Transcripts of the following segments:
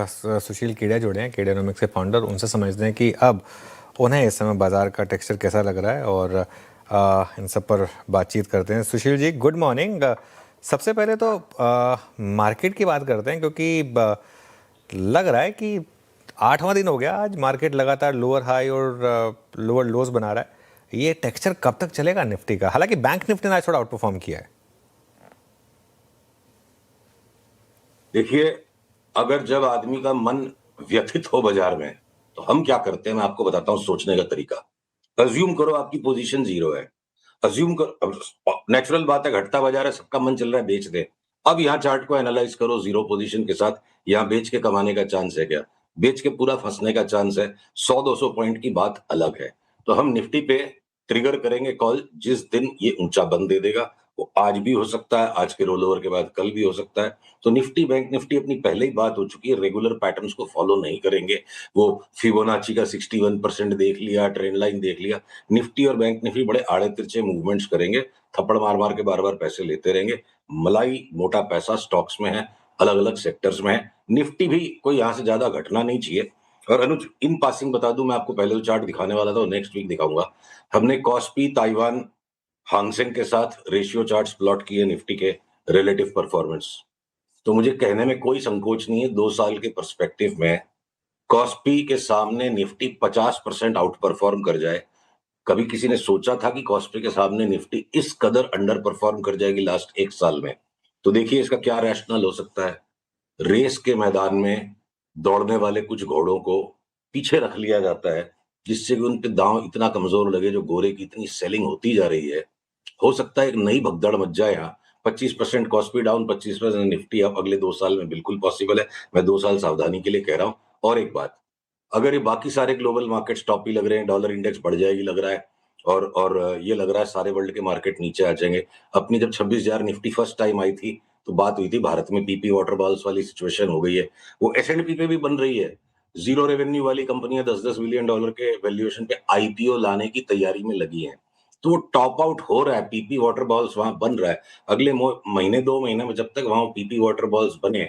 सुशील केडिया जुड़े हैं, केडियानोमिक्स के फाउंडर। उनसे समझते हैं कि अब उन्हें इस समय बाजार का टेक्सचर कैसा लग रहा है और इन सब पर बातचीत करते हैं। Sushil ji, good morning. सबसे पहले तो मार्केट की बात करते हैं, क्योंकि लग रहा है कि 8वां दिन हो गया आज, मार्केट लगातार लोअर हाई और लोअर लोज बना रहा है। ये टेक्सचर कब तक चलेगा निफ्टी का? हालांकि बैंक निफ्टी ने आज थोड़ा आउट परफॉर्म किया है। देखिए, अगर जब आदमी का मन व्यथित हो बाजार में, तो हम क्या करते हैं मैं आपको बताता हूं सोचने का तरीका। अज्यूम करो आपकी पोजीशन 0 है। अज्यूम करो, नेचुरल बात है, घटता बाजार है, सबका मन चल रहा है बेच दे। अब यहाँ चार्ट को एनालाइज करो 0 पोजीशन के साथ, यहाँ बेच के कमाने का चांस है क्या? बेच के पूरा फंसने का चांस है। 100-200 पॉइंट की बात अलग है। तो हम निफ्टी पे ट्रिगर करेंगे कॉल जिस दिन ये ऊंचा बंद दे देगा। वो आज भी हो सकता है, आज के रोल ओवर के बाद कल भी हो सकता है। तो निफ्टी बैंक निफ्टी अपनी पहले ही बात हो चुकी है, रेगुलर पैटर्न्स को फॉलो नहीं करेंगे। वो फिबोनाची का 61% देख लिया, ट्रेंड लाइन देख लिया। निफ्टी और बैंक निफ्टी बड़े आड़े तिरछे मूवमेंट्स करेंगे, थप्पड़ मार मार के बार बार पैसे लेते रहेंगे। मलाई मोटा पैसा स्टॉक्स में है, अलग अलग सेक्टर्स में है। निफ्टी भी कोई यहां से ज्यादा घटना नहीं चाहिए। और अनुज, इन पासिंग बता दूं, मैं आपको पहले जो चार्ट दिखाने वाला था वो नेक्स्ट वीक दिखाऊंगा। हमने कॉस्पी, ताइवान, हांगसेंग के साथ रेशियो चार्ट्स प्लॉट किए निफ्टी के रिलेटिव परफॉर्मेंस। तो मुझे कहने में कोई संकोच नहीं है, 2 साल के पर्सपेक्टिव में कॉस्पी के सामने निफ्टी 50% आउट परफॉर्म कर जाए। कभी किसी ने सोचा था कि कॉस्पी के सामने निफ्टी इस कदर अंडर परफॉर्म कर जाएगी लास्ट 1 साल में? तो देखिए इसका क्या रैशनल हो सकता है। रेस के मैदान में दौड़ने वाले कुछ घोड़ों को पीछे रख लिया जाता है, जिससे कि उन पे दांव इतना कमजोर लगे, जो गोरे की इतनी सेलिंग होती जा रही है। हो सकता है एक नई भगदड़ मच जाए यहाँ। 25% कॉस्पी डाउन, 25% निफ्टी अप अगले 2 साल में बिल्कुल पॉसिबल है। मैं 2 साल सावधानी के लिए कह रहा हूँ। और एक बात, अगर ये बाकी सारे ग्लोबल मार्केट्स टॉप ही लग रहे हैं, डॉलर इंडेक्स बढ़ जाएगी लग रहा है, और ये लग रहा है सारे वर्ल्ड के मार्केट नीचे आ जाएंगे। अपनी जब 26,000 निफ्टी फर्स्ट टाइम आई थी तो बात हुई थी भारत में पीपी वाटरफॉल्स वाली सिचुएशन हो गई है। वो एसएनपी पे भी बन रही है। जीरो रेवेन्यू वाली कंपनियां $10-10 बिलियन के वैल्यूएशन पे आईपीओ लाने की तैयारी में लगी हैं। तो वो टॉप आउट हो रहा है, पीपी वाटर बॉल्स वहां बन रहा है। अगले महीने 2 महीने में जब तक वहां पीपी वाटर बॉल्स बने,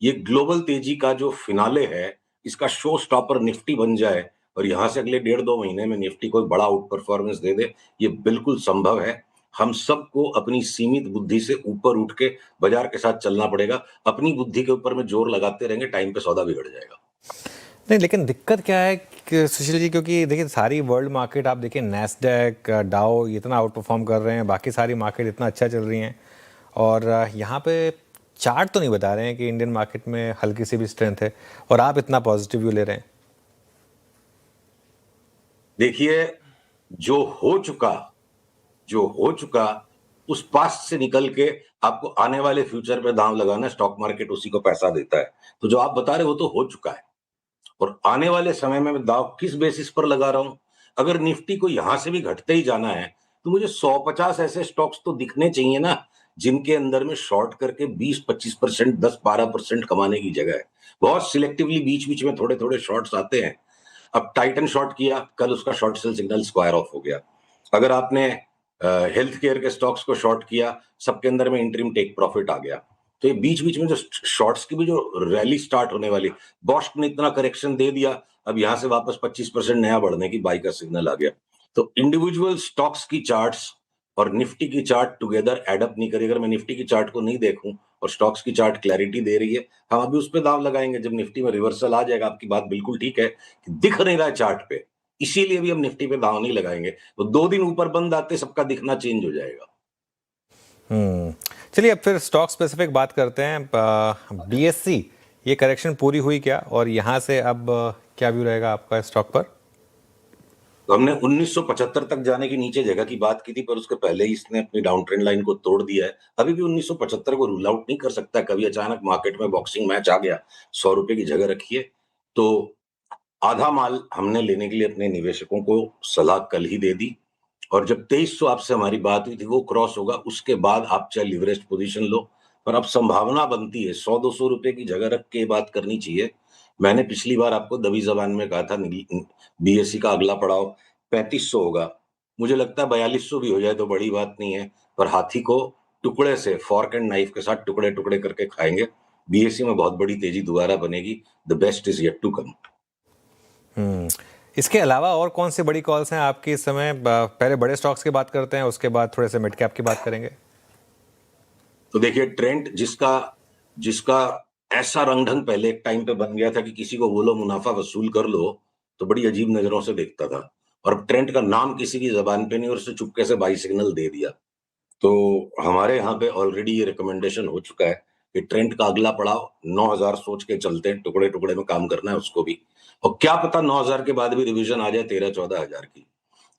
ये ग्लोबल तेजी का जो फिनाले है, इसका शो स्टॉपर निफ्टी बन जाए और यहां से अगले 1.5-2 महीने में निफ्टी कोई बड़ा आउट परफॉर्मेंस दे दे, ये बिल्कुल संभव है। हम सबको अपनी सीमित बुद्धि से ऊपर उठ के बाजार के साथ चलना पड़ेगा। अपनी बुद्धि के ऊपर में जोर लगाते रहेंगे, टाइम पे सौदा बिगड़ जाएगा। नहीं, लेकिन दिक्कत क्या है कि सुशील जी, क्योंकि देखिए सारी वर्ल्ड मार्केट आप देखिए, नैस्डैक, डाउ इतना आउट परफॉर्म कर रहे हैं, बाकी सारी मार्केट इतना अच्छा चल रही हैं, और यहाँ पे चार्ट तो नहीं बता रहे हैं कि इंडियन मार्केट में हल्की सी भी स्ट्रेंथ है, और आप इतना पॉजिटिव व्यू ले रहे हैं। देखिए, जो हो चुका जो हो चुका उस पास्ट से निकल के आपको आने वाले फ्यूचर पे दांव लगाना, स्टॉक मार्केट उसी को पैसा देता है। तो जो आप बता रहे हो वो तो हो चुका है, और आने वाले समय में मैं दांव किस बेसिस पर लगा रहा हूं? अगर निफ्टी को यहां से भी घटते ही जाना है, तो मुझे 150 ऐसे स्टॉक्स तो दिखने चाहिए ना, जिनके अंदर में शॉर्ट करके 20-25%, 10-12% कमाने की जगह है। बहुत सिलेक्टिवली बीच बीच में थोड़े थोड़े शॉर्ट्स आते हैं। अब टाइटन शॉर्ट किया, कल उसका short cell signal square of हो गया। अगर आपने हेल्थ केयर के स्टॉक्स को शॉर्ट किया, सबके अंदर में इंटरिम टेक प्रॉफिट आ गया। तो ये बीच बीच में जो शॉर्ट्स की भी जो रैली स्टार्ट होने वाली, बॉस्क ने इतना करेक्शन दे दिया, अब यहां से वापस 25% नया बढ़ने की बाई का सिग्नल आ गया। तो इंडिविजुअल स्टॉक्स की चार्ट्स और निफ्टी की चार्ट टुगेदर एडअप नहीं करेगी। अगर मैं निफ्टी की चार्ट को नहीं देखूं और स्टॉक्स की चार्ट क्लैरिटी दे रही है, हम अभी उस पर दाव लगाएंगे जब निफ्टी में रिवर्सल आ जाएगा। आपकी बात बिल्कुल ठीक है कि दिख नहीं रहा है चार्ट पे, इसीलिए भी हम निफ्टी पे दाव नहीं लगाएंगे। तो 2 दिन ऊपर बंद आते सबका दिखना चेंज हो जाएगा। चलिए, अब फिर स्टॉक स्पेसिफिक बात करते हैं। बीएससी, ये करेक्शन पूरी हुई क्या, और यहाँ से अब क्या व्यू रहेगा आपका स्टॉक पर? तो हमने 1975 तक जाने की नीचे जगह की बात की थी, पर उसके पहले ही इसने अपनी डाउन ट्रेंड लाइन को तोड़ दिया है। अभी भी 1975 को रूल आउट नहीं कर सकता। कभी अचानक मार्केट में बॉक्सिंग मैच आ गया, 100 रुपए की जगह रखिए। तो आधा माल हमने लेने के लिए अपने निवेशकों को सलाह कल ही दे दी, और जब 2300 आपसे हमारी बात हुई थी वो क्रॉस होगा, उसके बाद आप चाहे लिवरेज पोजीशन लो। पर अब संभावना बनती है 100-200 रुपए की जगह रख के बात करनी चाहिए। मैंने पिछली बार आपको दबी जबान में कहा था बीएससी का अगला पड़ाव 3500 होगा। मुझे लगता है 4200 भी हो जाए तो बड़ी बात नहीं है, पर हाथी को टुकड़े से, फॉर्क एंड नाइफ के साथ टुकड़े टुकड़े करके खाएंगे। बीएसई में बहुत बड़ी तेजी दोबारा बनेगी। The best is yet to come. इसके अलावा और कौन सी बड़ी कॉल्स हैं आपकी इस समय? पहले बड़े स्टॉक्स की बात करते हैं, उसके बाद थोड़े से मिड कैप की बात करेंगे। तो देखिए, ट्रेंड जिसका जिसका ऐसा रंग ढंग पहले एक टाइम पे बन गया था कि किसी को बोलो मुनाफा वसूल कर लो तो बड़ी अजीब नजरों से देखता था, और अब ट्रेंड का नाम किसी की जबान पे नहीं और उससे चुपके से बाई सिग्नल दे दिया। तो हमारे यहाँ पे ऑलरेडी ये रिकमेंडेशन हो चुका है कि ट्रेंड का अगला पड़ाव 9,000 सोच के चलते हैं, टुकड़े टुकड़े में काम करना है उसको भी, और क्या पता 9,000 के बाद भी रिवीजन आ जाए 13-14,000 की।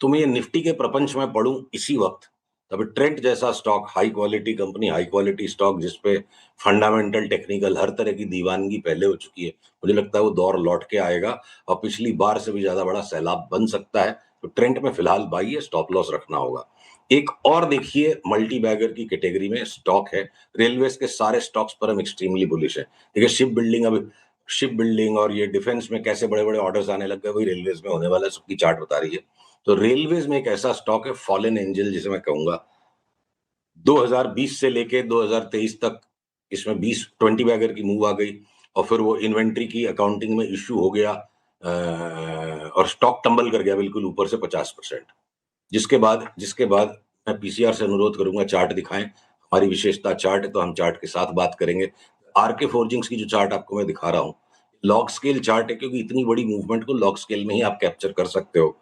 तो मैं ये निफ्टी के प्रपंच में पढ़ूं इसी वक्त, तब ट्रेंड जैसा stock, high quality company, high quality stock जिसपे फंडामेंटल टेक्निकल हर तरह की दीवानगी पहले हो चुकी है, मुझे लगता है वो दौर लौट के आएगा और पिछली बार से भी ज्यादा बड़ा सैलाब बन सकता है। तो ट्रेंड में फिलहाल बाई है, स्टॉप लॉस रखना होगा। एक और देखिए मल्टी बैगर की कैटेगरी में स्टॉक है, रेलवेज के सारे स्टॉक्स पर हम एक्सट्रीमली बुलिश है। देखिए शिप बिल्डिंग और ये डिफेंस में कैसे बड़े बड़े ऑर्डर्स आने लग गए, वही रेलवेज में होने वाला है, सबकी चार्ट बता रही है। तो रेलवेज में एक ऐसा स्टॉक है फॉलन एंजल जिसे मैं कहूंगा, 2020 से लेके 2023 तक इसमें 20 बैगर की मूव आ गई, और फिर वो इन्वेंट्री की अकाउंटिंग में इश्यू हो गया और स्टॉक टंबल कर गया बिल्कुल ऊपर से 50%। जिसके बाद मैं पीसीआर से अनुरोध करूंगा चार्ट दिखाएं, हमारी विशेषता चार्ट है तो हम चार्ट के साथ बात करेंगे। आरके फोर्जिंग्स की जो चार्ट आपको मैं दिखा रहा हूं, लॉग स्केल चार्ट है, क्योंकि इतनी बड़ी मूवमेंट को लॉग स्केल में ही आप कैप्चर कर सकते हो।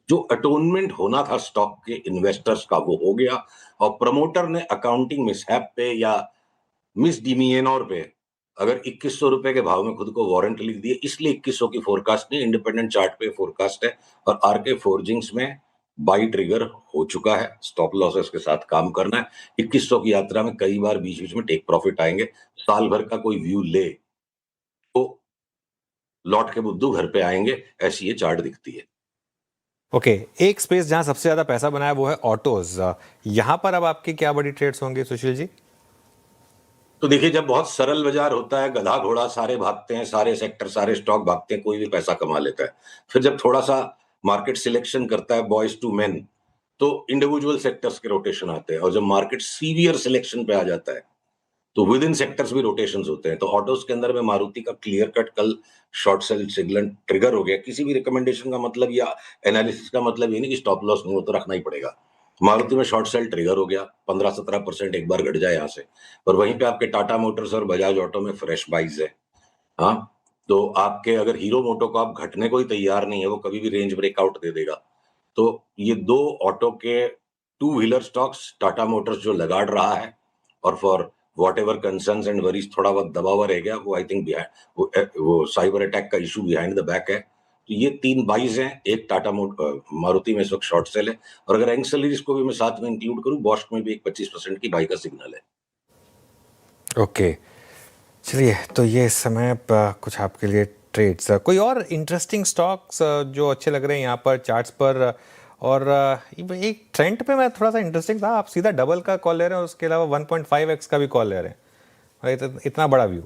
जो अटोनमेंट होना था स्टॉक के इन्वेस्टर्स का वो हो गया, और प्रमोटर ने अकाउंटिंग मिसहैप पे या मिसडिमिएनोर पे अगर 2100 रुपए के भाव में खुद को वारंट लिख दिए, इसलिए 2100 की फोरकास्ट नहीं, इंडिपेंडेंट चार्ट पे फोरकास्ट है। और आरके फोर्जिंग्स में बाई ट्रिगर हो चुका है, स्टॉप लॉसेस के साथ काम करना है। 2100 की यात्रा में कई बार बीच बीच में टेक प्रॉफिट आएंगे, साल भर का कोई व्यू ले तो लौट के बुद्धू घर पे आएंगे, ऐसी ये चार्ट दिखती है। ओके, एक स्पेस जहां सबसे ज्यादा पैसा बनाया वो है ऑटोज। यहां पर अब आपकी क्या बड़ी ट्रेड्स होंगी सुशील जी? तो देखिए, जब बहुत सरल बाजार होता है, गधा घोड़ा सारे भागते हैं, सारे सेक्टर सारे स्टॉक भागते हैं, कोई भी पैसा कमा लेता है। फिर जब थोड़ा सा मार्केट सिलेक्शन करता है बॉयज टू मेन, तो इंडिविजुअल सेक्टर्स के रोटेशन आते हैं, और जब मार्केट सीवियर सिलेक्शन पे आ जाता है तो विद इन सेक्टर्स भी रोटेशंस होते हैं। तो ऑटोज के अंदर में मारुति का क्लियर कट कल शॉर्ट सेल सिग्नल ट्रिगर हो गया। किसी भी रिकमेंडेशन का मतलब या एनालिसिस का मतलब ये नहीं कि स्टॉप लॉस नहीं हो तो रखना ही पड़ेगा। मारुति में शॉर्ट सेल ट्रिगर हो गया, 15-17% एक बार घट जाए यहाँ से, और वहीं पे आपके टाटा मोटर्स और बजाज ऑटो में फ्रेश बाइज है। हाँ, तो आपके अगर हीरो मोटो को आप घटने को ही तैयार नहीं है, वो कभी भी रेंज ब्रेकआउट दे देगा। तो ये दो ऑटो के two wheeler stocks, Tata Motors जो लगाड़ रहा है, और for what ever concerns and worries थोड़ा बहुत दबा हुआ रह गया, वो आई थिंक वो साइबर अटैक का इशू बिहाइंड द बैक है। तो ये तीन बाइज हैं, एक मारुति में इस वक्त शॉर्ट सेल है, और अगर एंसेलरीज को भी मैं साथ में इंक्लूड करूं, बॉश में भी एक 25% की बाई का सिग्नल है। ओके, चलिए, तो ये इस समय कुछ आपके लिए ट्रेड्स। कोई और इंटरेस्टिंग स्टॉक्स जो अच्छे लग रहे हैं यहाँ पर चार्ट्स पर? और एक ट्रेंड पे मैं थोड़ा सा इंटरेस्टिंग था, आप सीधा डबल का कॉल ले रहे हैं, उसके अलावा 1.5x का भी कॉल ले रहे हैं, इतना बड़ा व्यू।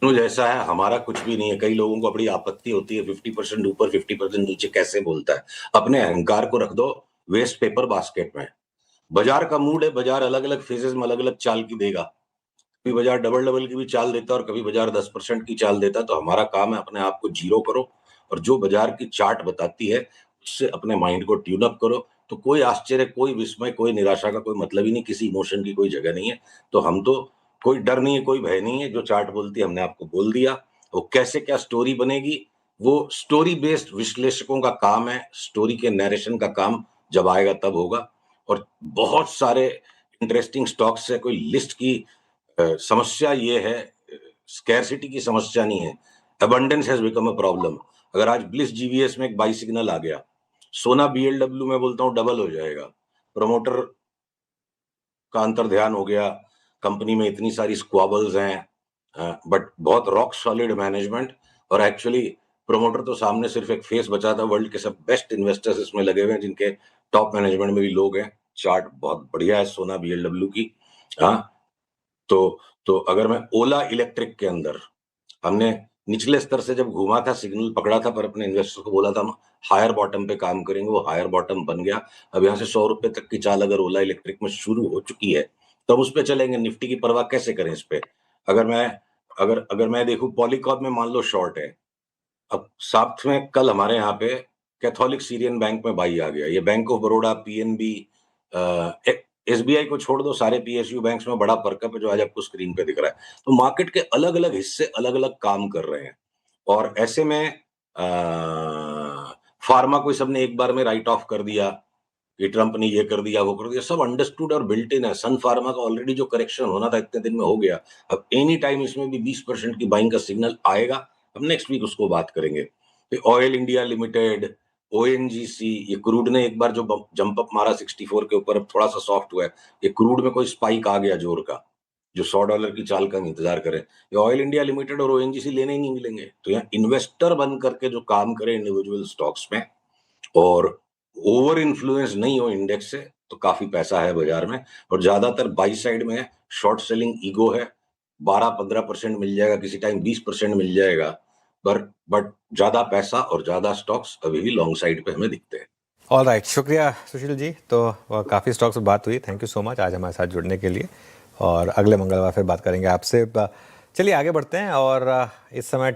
तो जैसा है, हमारा कुछ भी नहीं है। कई लोगों को बड़ी आपत्ति होती है 50% ऊपर 50% नीचे कैसे बोलता है। अपने अहंकार को रख दो वेस्ट पेपर बास्केट में। बाजार का मूड है, बाजार अलग अलग फेजेस में अलग अलग चाल की देगा। कभी बाजार डबल डबल की भी चाल देता है और कभी बाजार 10% की चाल देता है। तो हमारा काम है अपने आप को जीरो करो, और जो बाजार की चार्ट बताती है उससे अपने माइंड को ट्यून अप करो। तो कोई आश्चर्य, कोई विस्मय, कोई निराशा का कोई मतलब ही नहीं, किसी इमोशन की कोई जगह नहीं है। तो हम तो, कोई डर नहीं है, कोई भय नहीं है, जो चार्ट बोलती है हमने आपको बोल दिया। वो कैसे क्या स्टोरी बनेगी, वो स्टोरी बेस्ड विश्लेषकों का काम है, स्टोरी के नरेशन का काम जब आएगा तब होगा। और बहुत सारे इंटरेस्टिंग स्टॉक्स है, कोई लिस्ट की समस्या ये है, स्कैरसिटी की समस्या नहीं है, abundance has become a problem. अगर आज ब्लिस जीवीएस में एक बाई सिग्नल आ गया, सोना बीएलडब्ल्यू में बोलता हूं डबल हो जाएगा। प्रमोटर का अंतर ध्यान हो गया, कंपनी में इतनी सारी स्क्वाबल्स हैं, बट बहुत रॉक सॉलिड मैनेजमेंट, और एक्चुअली प्रमोटर तो सामने सिर्फ एक फेस बचा था, वर्ल्ड के सब बेस्ट इन्वेस्टर्स इसमें लगे हुए हैं, जिनके टॉप मैनेजमेंट में भी लोग हैं। चार्ट बहुत बढ़िया है सोना बीएलडब्ल्यू की। हाँ, तो अगर मैं ओला इलेक्ट्रिक के अंदर, हमने निचले स्तर से जब घूमा था सिग्नल पकड़ा था, पर अपने इन्वेस्टर को बोला था हम हायर बॉटम पे काम करेंगे, वो हायर बॉटम बन गया। अब यहाँ से 100 रुपए तक की चाल अगर ओला इलेक्ट्रिक में शुरू हो चुकी है, तब उस पे चलेंगे। निफ्टी की परवाह कैसे करें इस पे? अगर मैं देखूं पॉलीकॉप में मान लो शॉर्ट है, अब साथ में कल हमारे यहाँ पे कैथोलिक सीरियन बैंक में बाई आ गया। ये bank of Baroda, PNB, SBI को छोड़ दो, सारे पीएसयू बैंक्स में बड़ा परकप है जो आज आपको स्क्रीन पे दिख रहा है। तो मार्केट के अलग अलग हिस्से अलग अलग काम कर रहे हैं, और ऐसे में फार्मा को सबने एक बार में राइट ऑफ कर दिया कि ट्रंप ने ये कर दिया वो कर दिया, सब अंडरस्टूड और बिल्ट इन है। सन फार्मा का ऑलरेडी जो करेक्शन होना था इतने दिन में हो गया। अब एनी टाइम इसमें भी 20% की बाइंग का सिग्नल आएगा। हम नेक्स्ट वीक उसको बात करेंगे। फिर ऑयल इंडिया लिमिटेड, ओएनजीसी, ये क्रूड ने एक बार जो जंप अप मारा 64 के ऊपर, अब थोड़ा सा सॉफ्ट हुआ है। ये क्रूड में कोई स्पाइक आ गया जोर का, जो $100 की चाल का इंतजार करें। ये ऑयल इंडिया लिमिटेड और ओएनजीसी लेने ही नहीं मिलेंगे। तो यहाँ इन्वेस्टर बन करके जो काम करे इंडिविजुअल स्टॉक्स में, और ओवर इन्फ्लुएंस नहीं हो इंडेक्स से, तो काफी पैसा है बाजार में। और ज्यादातर बाई साइड में है, शॉर्ट सेलिंग ईगो है। 12-15% मिल जाएगा, किसी टाइम 20% मिल जाएगा, बट ज्यादा पैसा और ज्यादा स्टॉक्स अभी भी लॉन्ग साइड पे हमें दिखते हैं। ऑल राइट, शुक्रिया सुशील जी। तो काफ़ी स्टॉक्स पर बात हुई, थैंक यू सो मच आज हमारे साथ जुड़ने के लिए, और अगले मंगलवार फिर बात करेंगे आपसे। चलिए आगे बढ़ते हैं, और इस समय